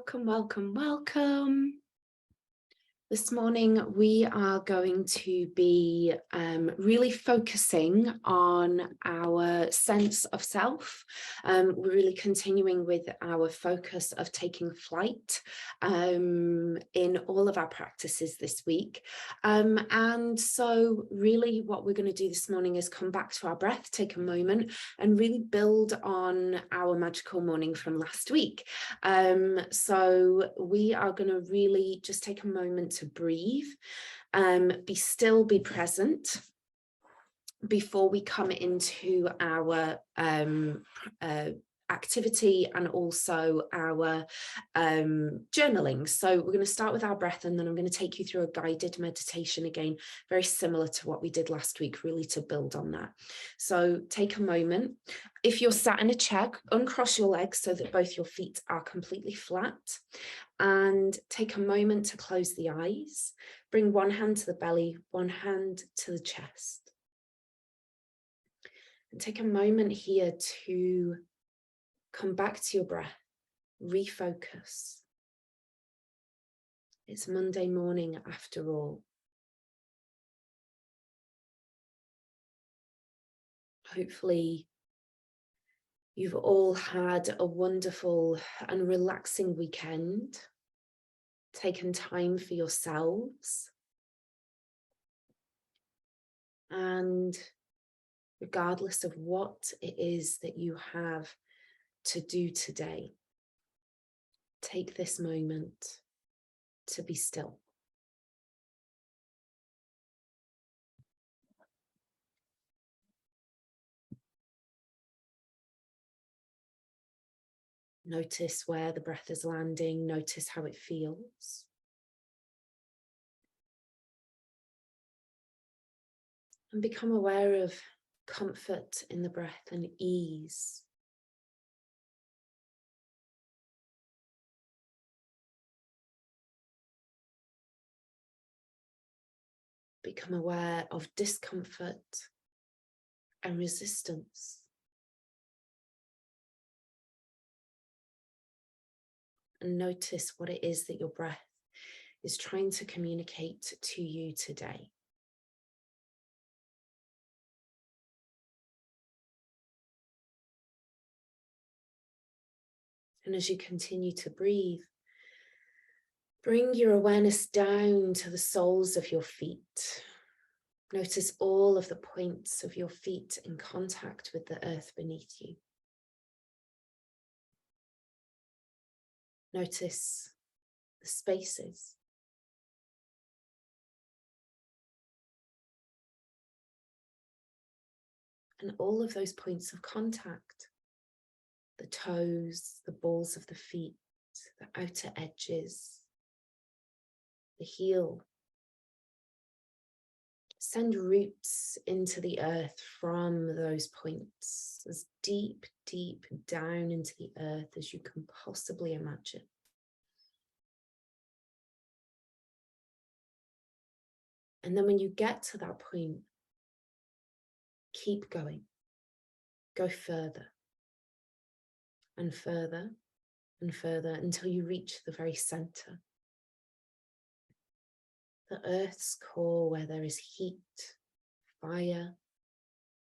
Welcome, welcome, welcome. This morning we are going to be really focusing on our sense of self. We're really continuing with our focus of taking flight in all of our practices this week. And so really what we're going to do this morning is come back to our breath, take a moment and really build on our magical morning from last week. So we are going to really just take a moment to breathe, be still, be present before we come into our activity and also our journaling. So we're going to start with our breath, and then I'm going to take you through a guided meditation again, very similar to what we did last week, really to build on that. So take a moment. If you're sat in a chair, uncross your legs so that both your feet are completely flat, and take a moment to close the eyes. Bring one hand to the belly, one hand to the chest. And take a moment here to come back to your breath, refocus. It's Monday morning after all. Hopefully, you've all had a wonderful and relaxing weekend, taken time for yourselves, and regardless of what it is that you have to do today, take this moment to be still. Notice where the breath is landing, notice how it feels. And become aware of comfort in the breath and ease. Become aware of discomfort and resistance. And notice what it is that your breath is trying to communicate to you today. And as you continue to breathe, bring your awareness down to the soles of your feet. Notice all of the points of your feet in contact with the earth beneath you. Notice the spaces. And all of those points of contact, the toes, the balls of the feet, the outer edges, the heel. Send roots into the earth from those points, as deep, deep down into the earth as you can possibly imagine. And then when you get to that point, keep going. Go further and further and further until you reach the very center. The earth's core, where there is heat, fire,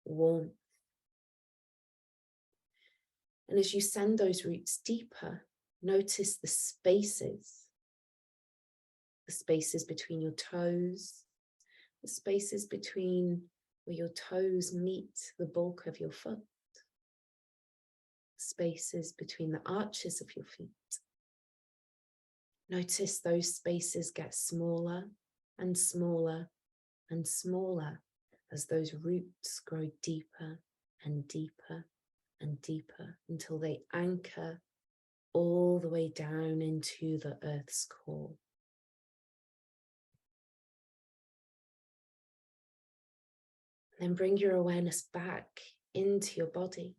warmth. And as you send those roots deeper, notice the spaces between your toes, the spaces between where your toes meet the bulk of your foot, spaces between the arches of your feet. Notice those spaces get smaller and smaller and smaller as those roots grow deeper and deeper and deeper until they anchor all the way down into the earth's core. Then bring your awareness back into your body.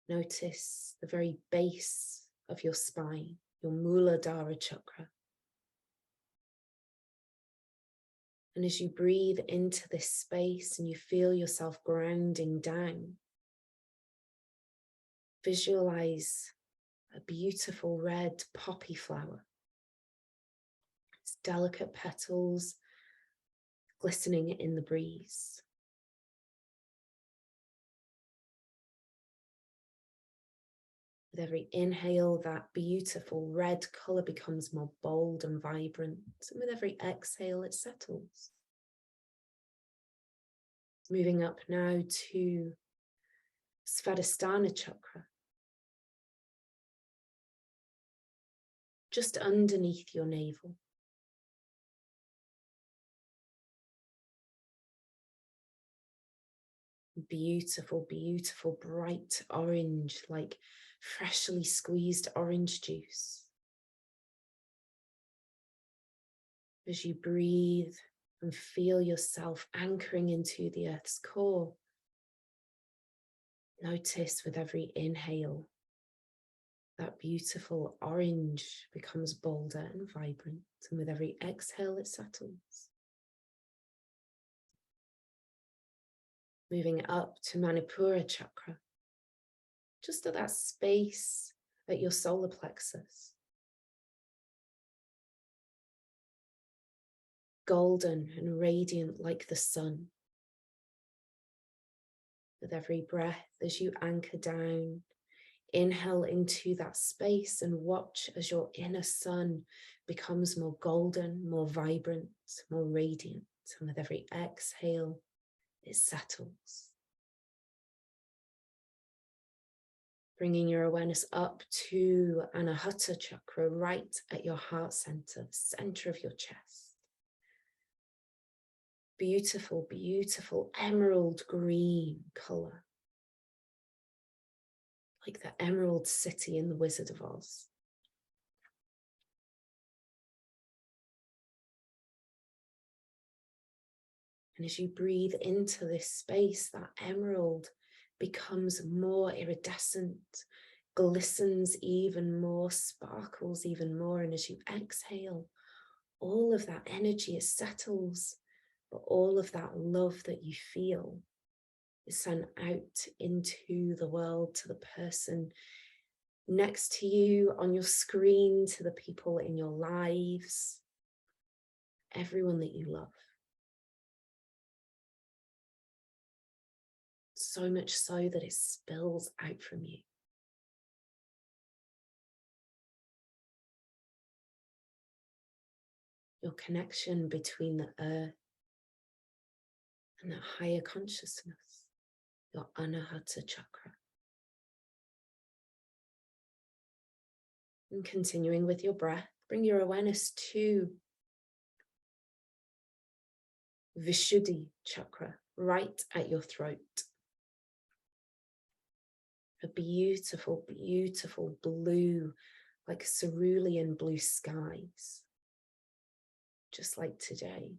Notice the very base of your spine, your Muladhara chakra. And as you breathe into this space and you feel yourself grounding down, visualize a beautiful red poppy flower. Its delicate petals glistening in the breeze. With every inhale, that beautiful red colour becomes more bold and vibrant. And with every exhale, it settles. Moving up now to Svadhisthana chakra. Just underneath your navel. Beautiful, beautiful, bright orange, like freshly squeezed orange juice. As you breathe and feel yourself anchoring into the earth's core, notice with every inhale, that beautiful orange becomes bolder and vibrant, and with every exhale it settles. Moving up to Manipura chakra, just at that space at your solar plexus. Golden and radiant like the sun. With every breath, as you anchor down, inhale into that space and watch as your inner sun becomes more golden, more vibrant, more radiant. And with every exhale, it settles. Bringing your awareness up to Anahata chakra, right at your heart center, the center of your chest. Beautiful, beautiful emerald green color. Like the Emerald City in The Wizard of Oz. And as you breathe into this space, that emerald becomes more iridescent, glistens even more, sparkles even more. And as you exhale, all of that energy, it settles, but all of that love that you feel is sent out into the world, to the person next to you, on your screen, to the people in your lives, everyone that you love. So much so that it spills out from you. Your connection between the earth and that higher consciousness, your Anahata chakra. And continuing with your breath, bring your awareness to Vishuddhi chakra, right at your throat. A beautiful, beautiful blue, like cerulean blue skies. Just like today.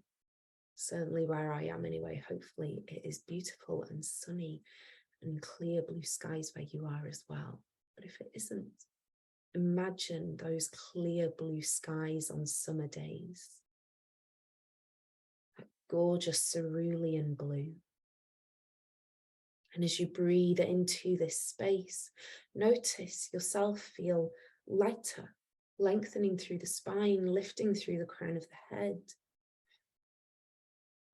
Certainly where I am anyway, hopefully it is beautiful and sunny and clear blue skies where you are as well. But if it isn't, imagine those clear blue skies on summer days. That gorgeous cerulean blue. And as you breathe into this space, notice yourself feel lighter, lengthening through the spine, lifting through the crown of the head.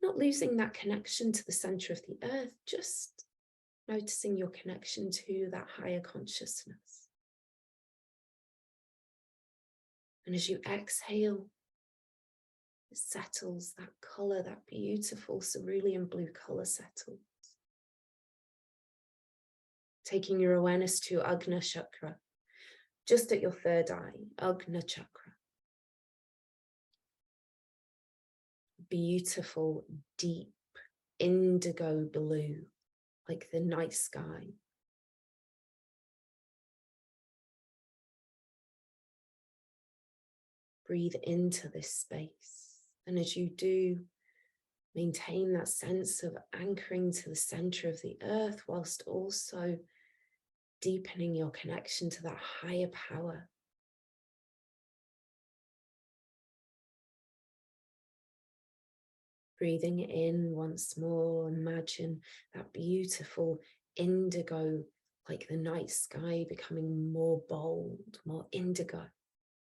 Not losing that connection to the center of the earth, just noticing your connection to that higher consciousness. And as you exhale, it settles, that color, that beautiful cerulean blue color settles. Taking your awareness to Agna chakra, just at your third eye, Agna chakra. Beautiful, deep, indigo blue, like the night sky. Breathe into this space. And as you do, maintain that sense of anchoring to the center of the earth, whilst also deepening your connection to that higher power. Breathing in once more, imagine that beautiful indigo like the night sky becoming more bold, more indigo,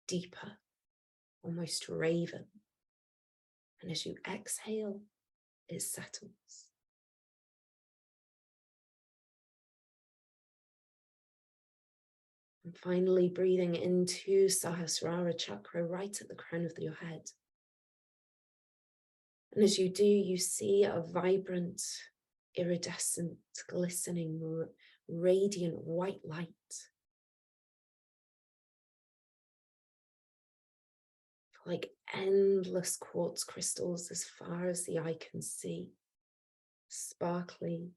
deeper, almost raven. And as you exhale, it settles. And finally, breathing into Sahasrara chakra right at the crown of your head. And as you do, you see a vibrant, iridescent, glistening, radiant white light. Like endless quartz crystals as far as the eye can see, sparkly,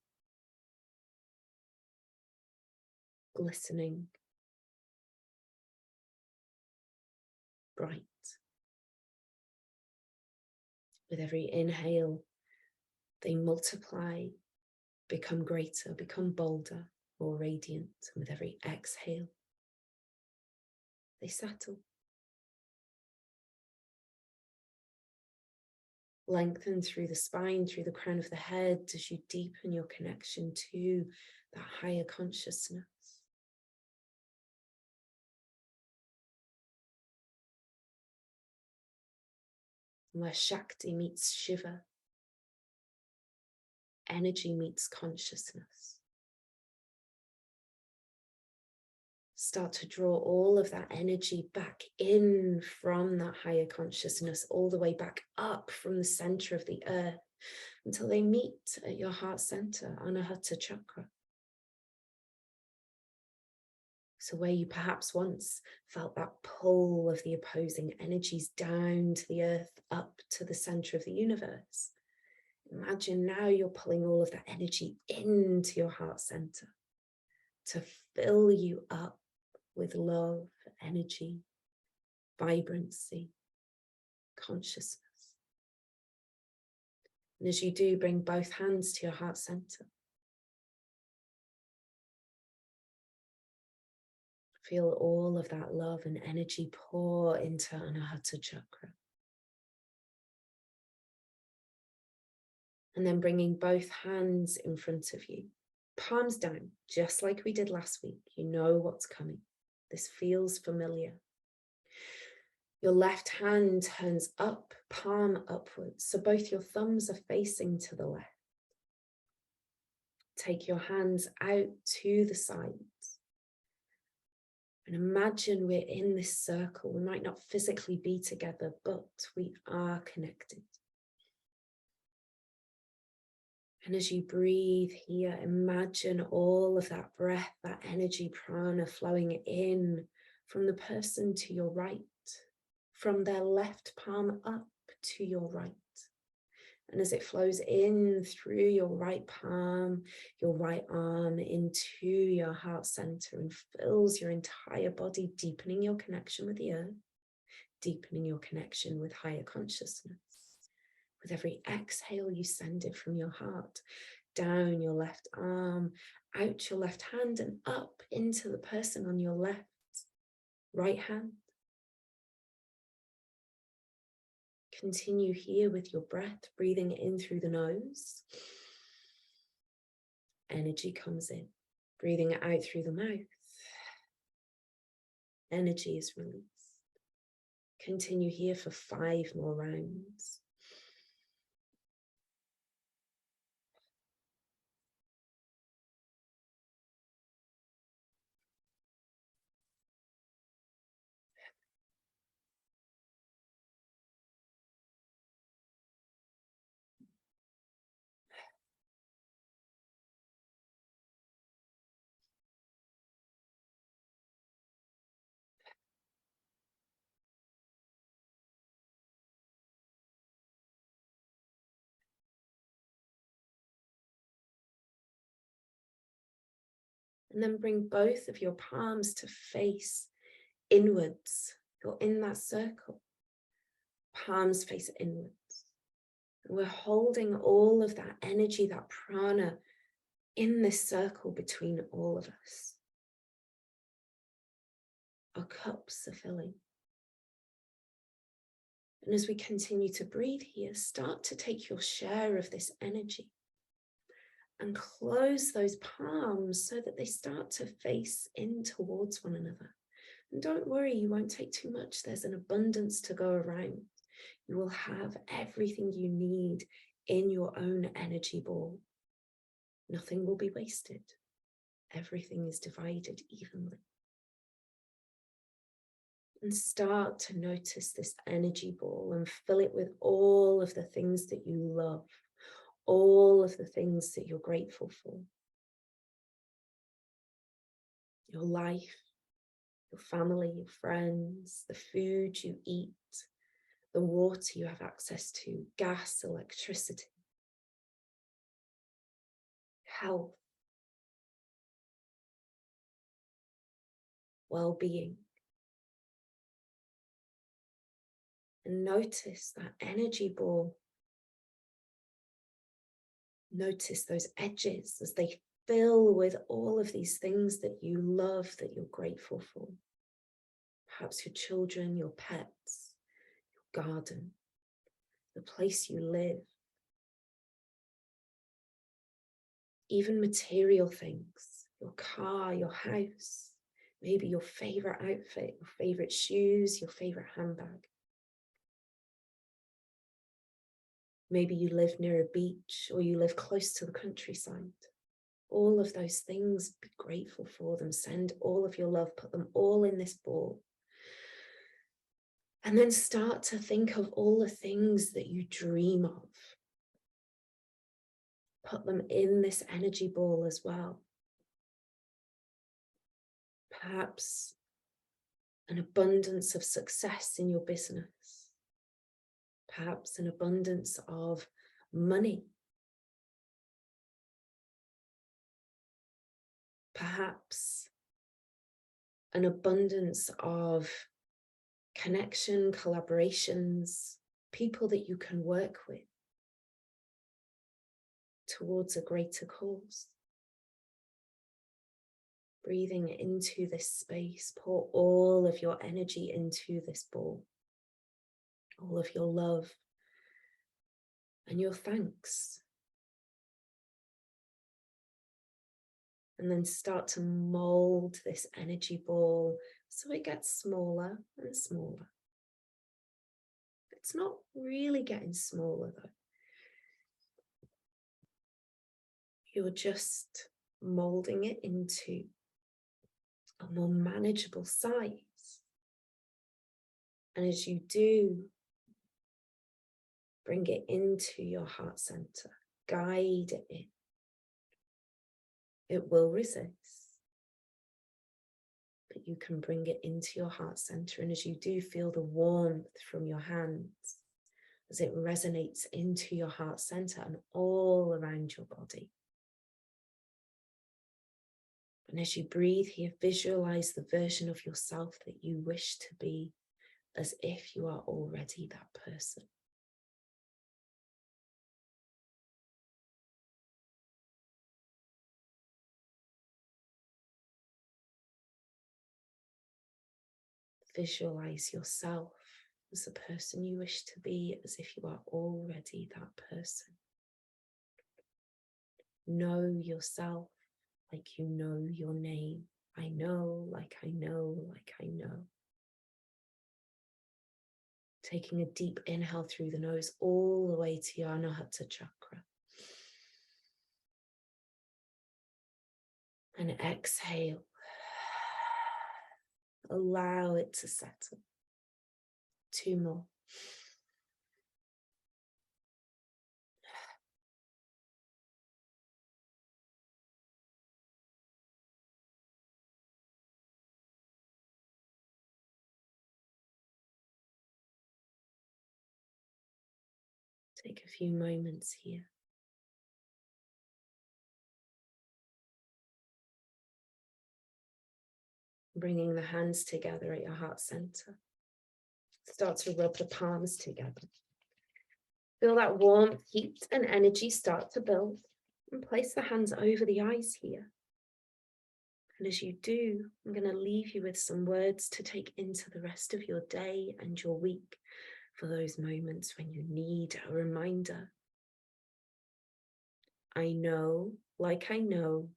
glistening, bright. With every inhale, they multiply, become greater, become bolder, more radiant. And with every exhale, they settle. Lengthen through the spine, through the crown of the head, as you deepen your connection to that higher consciousness. Where Shakti meets Shiva, energy meets consciousness. Start to draw all of that energy back in from that higher consciousness, all the way back up from the center of the earth until they meet at your heart center, Anahata chakra. So where you perhaps once felt that pull of the opposing energies down to the earth, up to the center of the universe, imagine now you're pulling all of that energy into your heart center to fill you up with love, energy, vibrancy, consciousness. And as you do, bring both hands to your heart center. Feel all of that love and energy pour into Anahata chakra. And then bringing both hands in front of you, palms down, just like we did last week. You know what's coming. This feels familiar. Your left hand turns up, palm upwards, so both your thumbs are facing to the left. Take your hands out to the sides. And imagine we're in this circle. We might not physically be together, but we are connected. And as you breathe here, imagine all of that breath, that energy, prana flowing in from the person to your right, from their left palm up to your right. And as it flows in through your right palm, your right arm, into your heart center and fills your entire body, deepening your connection with the earth, deepening your connection with higher consciousness. With every exhale, you send it from your heart, down your left arm, out your left hand and up into the person on your left, right hand. Continue here with your breath, breathing in through the nose. Energy comes in. Breathing out through the mouth. Energy is released. Continue here for 5 more rounds. And then bring both of your palms to face inwards. You're in that circle. Palms face inwards. And we're holding all of that energy, that prana, in this circle between all of us. Our cups are filling. And as we continue to breathe here, start to take your share of this energy. And close those palms so that they start to face in towards one another. And don't worry, you won't take too much. There's an abundance to go around. You will have everything you need in your own energy ball. Nothing will be wasted. Everything is divided evenly. And start to notice this energy ball and fill it with all of the things that you love, all of the things that you're grateful for. Your life, your family, your friends, the food you eat, the water you have access to, gas, electricity, health, well-being. And notice that energy ball. Notice those edges as they fill with all of these things that you love, that you're grateful for. Perhaps your children, your pets, your garden, the place you live. Even material things, your car, your house, maybe your favorite outfit, your favorite shoes, your favorite handbag. Maybe you live near a beach or you live close to the countryside. All of those things, be grateful for them. Send all of your love, put them all in this ball. And then start to think of all the things that you dream of. Put them in this energy ball as well. Perhaps an abundance of success in your business. Perhaps an abundance of money. Perhaps an abundance of connection, collaborations, people that you can work with towards a greater cause. Breathing into this space, pour all of your energy into this ball, all of your love and your thanks. And then start to mold this energy ball so it gets smaller and smaller. It's not really getting smaller though. You're just molding it into a more manageable size. And as you do, bring it into your heart center, guide it in. It will resist, but you can bring it into your heart center. And as you do, feel the warmth from your hands as it resonates into your heart center and all around your body. And as you breathe here, visualize the version of yourself that you wish to be, as if you are already that person. Visualize yourself as the person you wish to be, as if you are already that person. Know yourself like you know your name. I know, like I know, like I know. Taking a deep inhale through the nose all the way to your Anahata chakra. And exhale. Allow it to settle. 2 more. Take a few moments here. Bringing the hands together at your heart center. Start to rub the palms together. Feel that warmth, heat, and energy start to build. And place the hands over the eyes here. And as you do, I'm going to leave you with some words to take into the rest of your day and your week for those moments when you need a reminder. I know, like I know,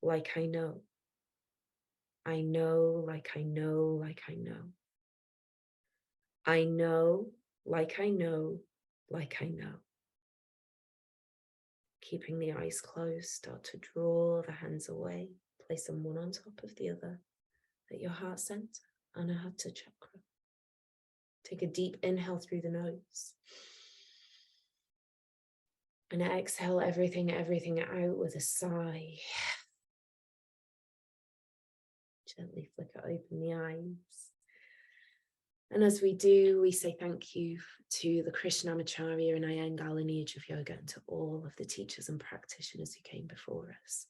like I know. I know, like I know, like I know. I know, like I know, like I know. Keeping the eyes closed, start to draw the hands away, place them one on top of the other at your heart center, Anahata chakra. Take a deep inhale through the nose. And exhale everything out with a sigh. Gently flicker open the eyes. And as we do, we say thank you to the Krishnamacharya and Iyengar lineage of yoga and to all of the teachers and practitioners who came before us.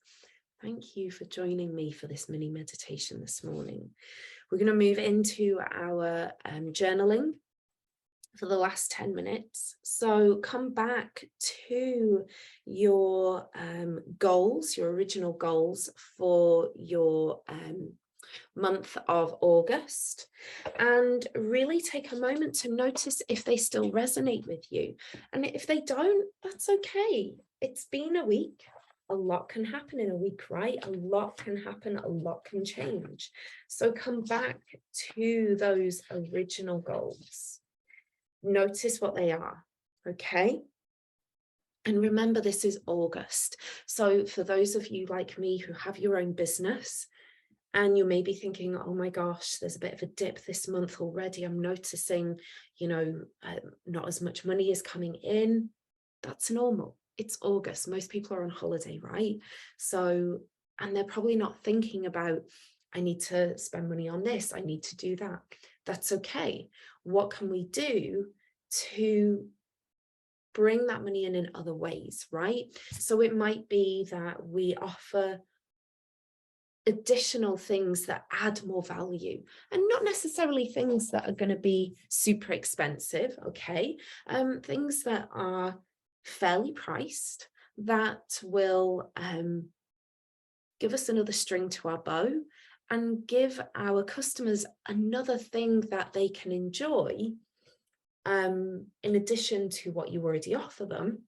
Thank you for joining me for this mini meditation this morning. We're going to move into our journaling for the last 10 minutes. So come back to your goals, your original goals for your month of August, and really take a moment to notice if they still resonate with you. And if they don't, that's okay. It's been a week. A lot can happen in a week, right? A lot can happen, a lot can change. So come back to those original goals. Notice what they are, okay? And remember, this is August. So for those of you like me who have your own business, and you may be thinking, oh my gosh, there's a bit of a dip this month already. I'm noticing, not as much money is coming in. That's normal. It's August. Most people are on holiday, right? So, and they're probably not thinking about, I need to spend money on this. I need to do that. That's okay. What can we do to bring that money in other ways, right? So it might be that we offer additional things that add more value, and not necessarily things that are going to be super expensive, okay? Things that are fairly priced, that will give us another string to our bow and give our customers another thing that they can enjoy in addition to what you already offer them,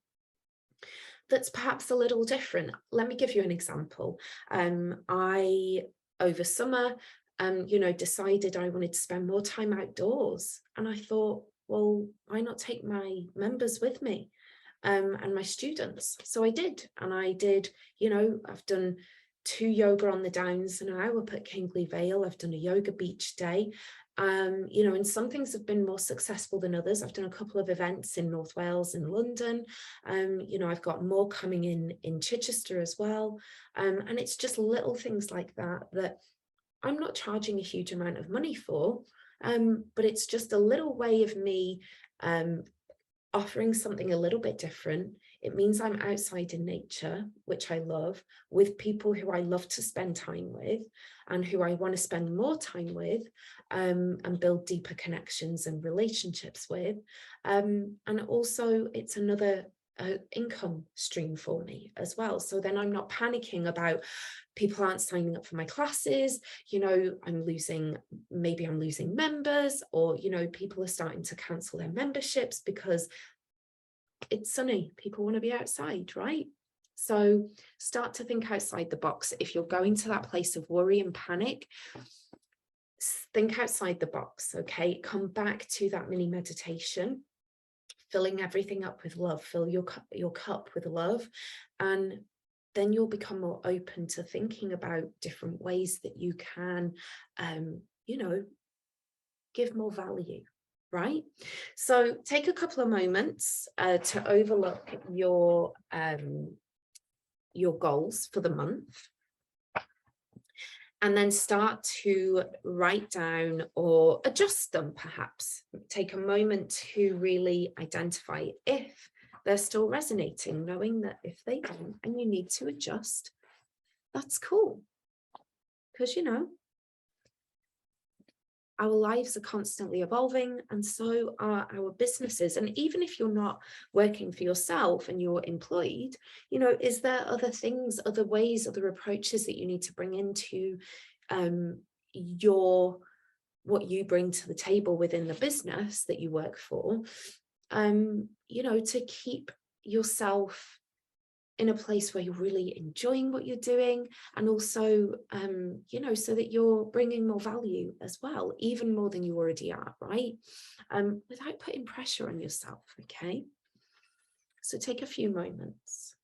that's perhaps a little different. Let me give you an example. I, over summer, decided I wanted to spend more time outdoors. And I thought, well, why not take my members with me and my students? So I did. And I did, I've done 2 yoga on the Downs now up at Kingley Vale. I've done a yoga beach day. And some things have been more successful than others. I've done a couple of events in North Wales and London. I've got more coming in Chichester as well. And it's just little things like that I'm not charging a huge amount of money for, but it's just a little way of me offering something a little bit different. It means I'm outside in nature, which I love, with people who I love to spend time with and who I want to spend more time with, and build deeper connections and relationships with. And also it's another income stream for me as well. So then I'm not panicking about people aren't signing up for my classes, maybe I'm losing members, or, people are starting to cancel their memberships because it's sunny. People want to be outside, right? So start to think outside the box. If you're going to that place of worry and panic, think outside the box, okay? Come back to that mini meditation, filling everything up with love. Fill your cup with love, and then you'll become more open to thinking about different ways that you can, give more value, right? So take a couple of moments to overlook your goals for the month, and then start to write down or adjust them perhaps. Take a moment to really identify if they're still resonating, knowing that if they don't and you need to adjust, that's cool. Because, our lives are constantly evolving, and so are our businesses. And even if you're not working for yourself and you're employed, is there other things, other ways, other approaches that you need to bring into what you bring to the table within the business that you work for, to keep yourself in a place where you're really enjoying what you're doing, and also, you know, so that you're bringing more value as well, even more than you already are, right? Without putting pressure on yourself, okay? So take a few moments.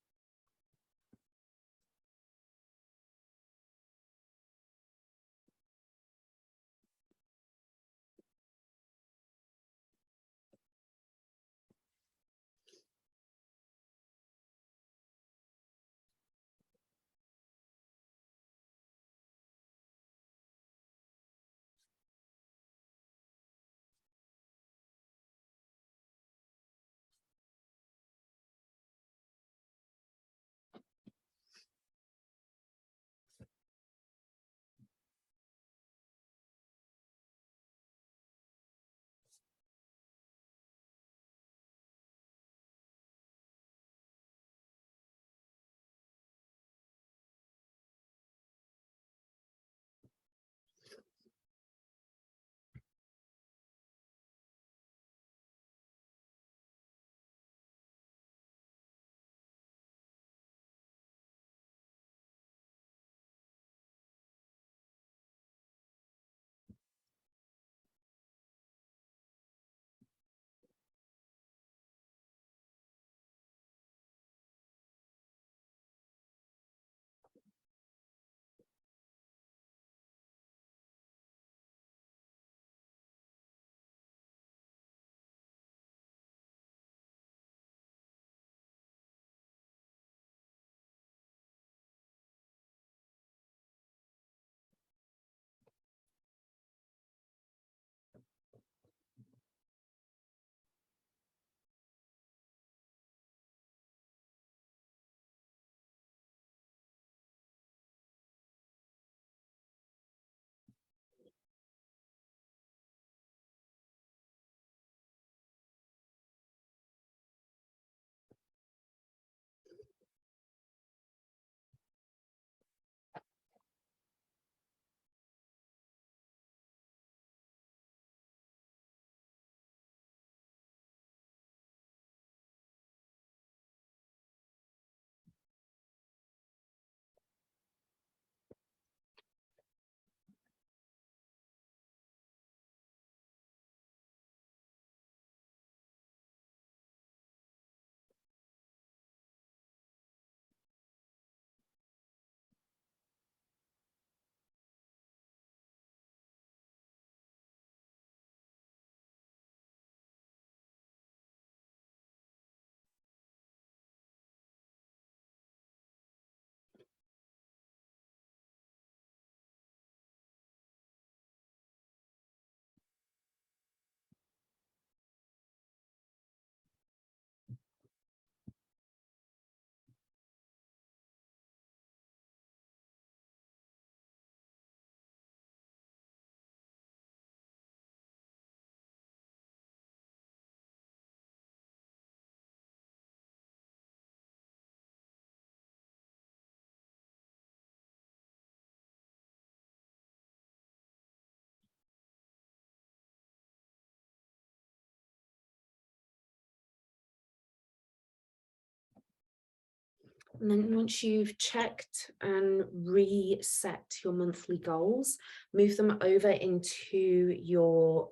And then once you've checked and reset your monthly goals, move them over into your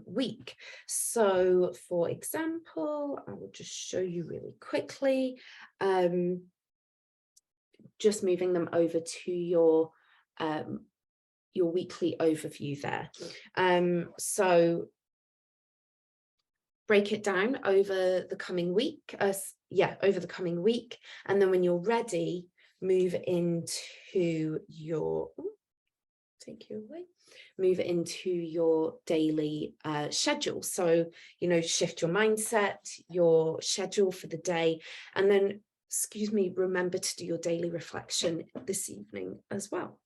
week. So for example, I will just show you really quickly, just moving them over to your weekly overview there. So break it down over the coming week, over the coming week, and then when you're ready, move into your move into your daily schedule. So, you know, shift your mindset, your schedule for the day, and then, remember to do your daily reflection this evening as well.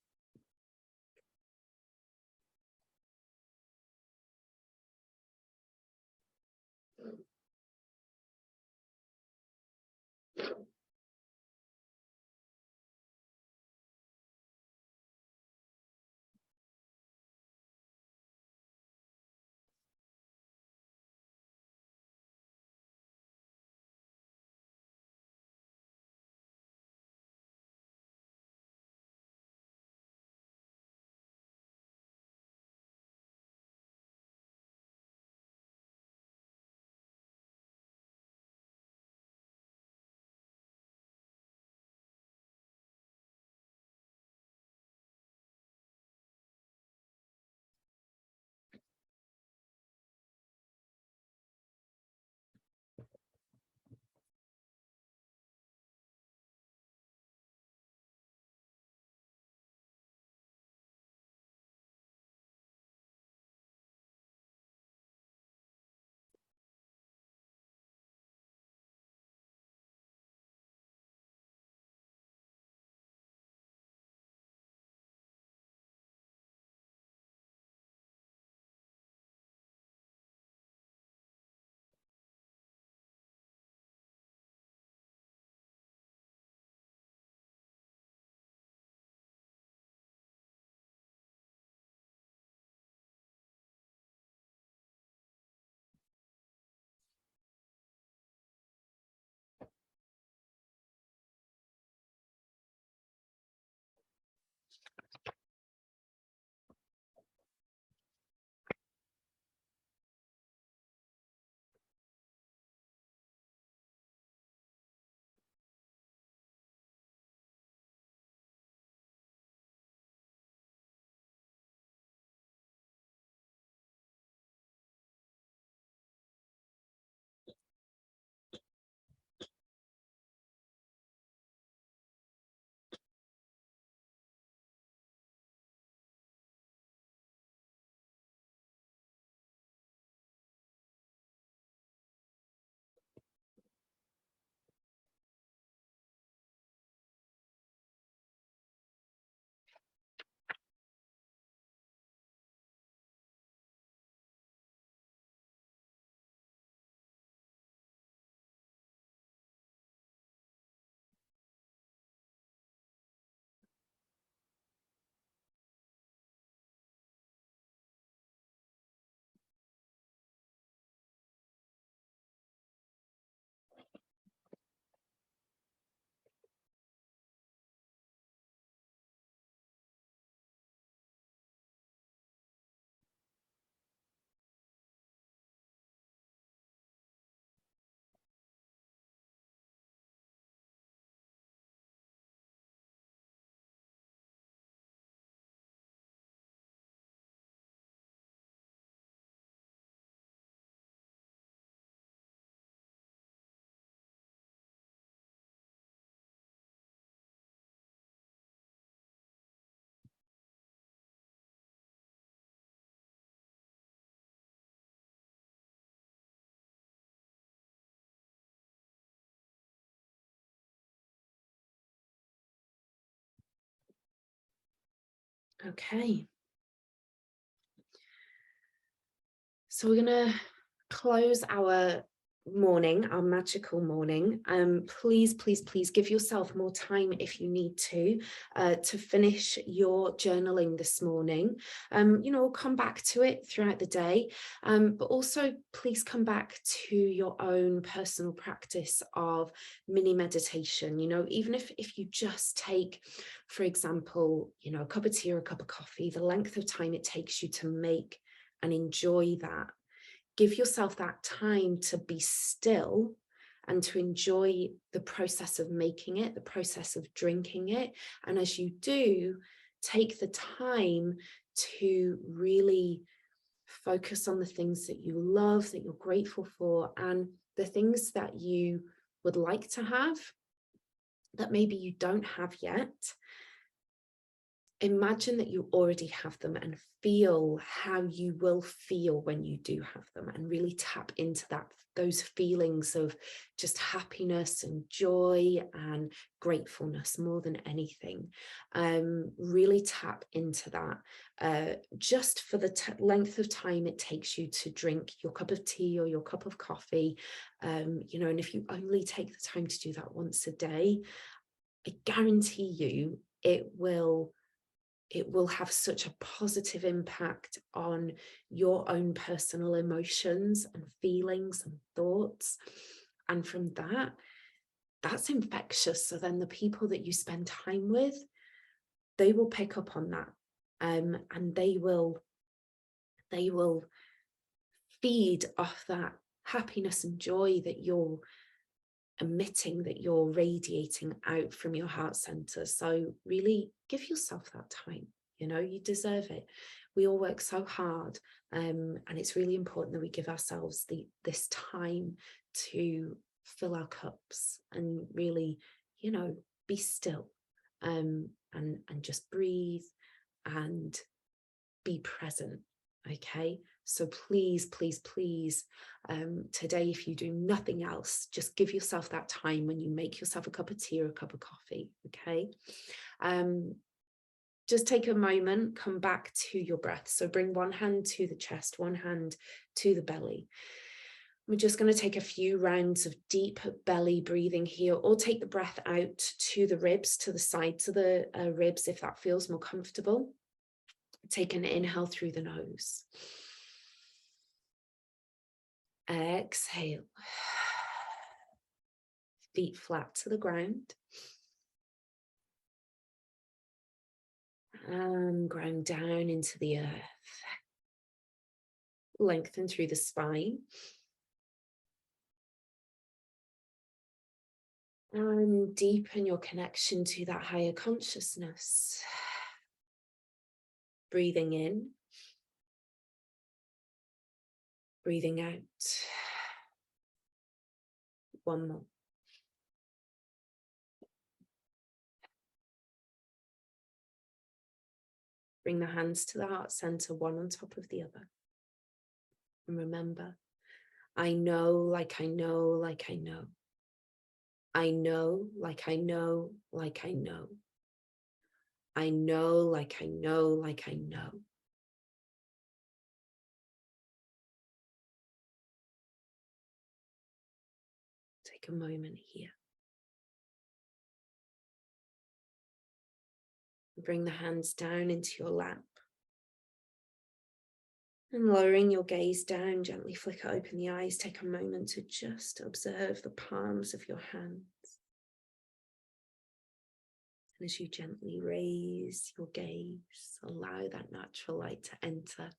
Okay. So we're going to close our morning, our magical morning. Please, please, please give yourself more time if you need to finish your journaling this morning. We'll come back to it throughout the day, but also please come back to your own personal practice of mini meditation. Even if you just take, for example, a cup of tea or a cup of coffee, the length of time it takes you to make and enjoy that. Give yourself that time to be still and to enjoy the process of making it, the process of drinking it. And as you do, take the time to really focus on the things that you love, that you're grateful for, and the things that you would like to have that maybe you don't have yet. Imagine that you already have them and feel how you will feel when you do have them, and really tap into those feelings of just happiness and joy and gratefulness more than anything. Really tap into that just for the length of time it takes you to drink your cup of tea or your cup of coffee. And if you only take the time to do that once a day, I guarantee you it will have such a positive impact on your own personal emotions and feelings and thoughts. And from that's infectious. So then the people that you spend time with, they will pick up on that. And they will feed off that happiness and joy that you're emitting, that you're radiating out from your heart center. So really give yourself that time. You deserve it. We all work so hard, and it's really important that we give ourselves this time to fill our cups and really, be still, and just breathe and be present. Okay, so please, please, please, today, if you do nothing else, just give yourself that time when you make yourself a cup of tea or a cup of coffee. Okay, just take a moment, come back to your breath. So bring one hand to the chest, one hand to the belly. We're just going to take a few rounds of deep belly breathing here, or take the breath out to the ribs, to the sides of the ribs, if that feels more comfortable. Take an inhale through the nose. Exhale. Feet flat to the ground. And ground down into the earth. Lengthen through the spine. And deepen your connection to that higher consciousness. Breathing in. Breathing out. One more. Bring the hands to the heart center, one on top of the other. And remember, I know, like I know, like I know. I know, like I know, like I know. I know, like I know, like I know. Take a moment here. Bring the hands down into your lap. And lowering your gaze down, gently flicker open the eyes. Take a moment to just observe the palms of your hands. And as you gently raise your gaze, allow that natural light to enter.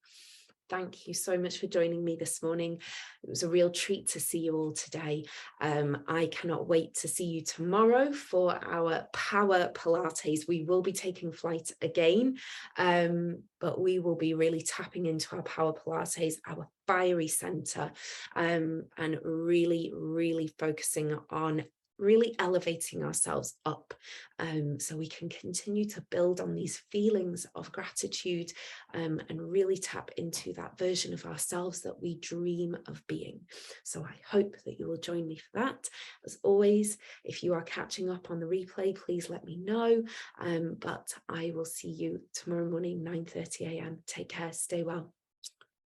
Thank you so much for joining me this morning. It was a real treat to see you all today. I cannot wait to see you tomorrow for our Power Pilates. We will be taking flight again, but we will be really tapping into our Power Pilates, our fiery center, and really, really focusing on really elevating ourselves up, so we can continue to build on these feelings of gratitude, and really tap into that version of ourselves that we dream of being. So I hope that you will join me for that. As always, if you are catching up on the replay, please let me know, but I will see you tomorrow morning, 9:30 a.m. Take care, stay well.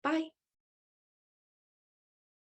Bye.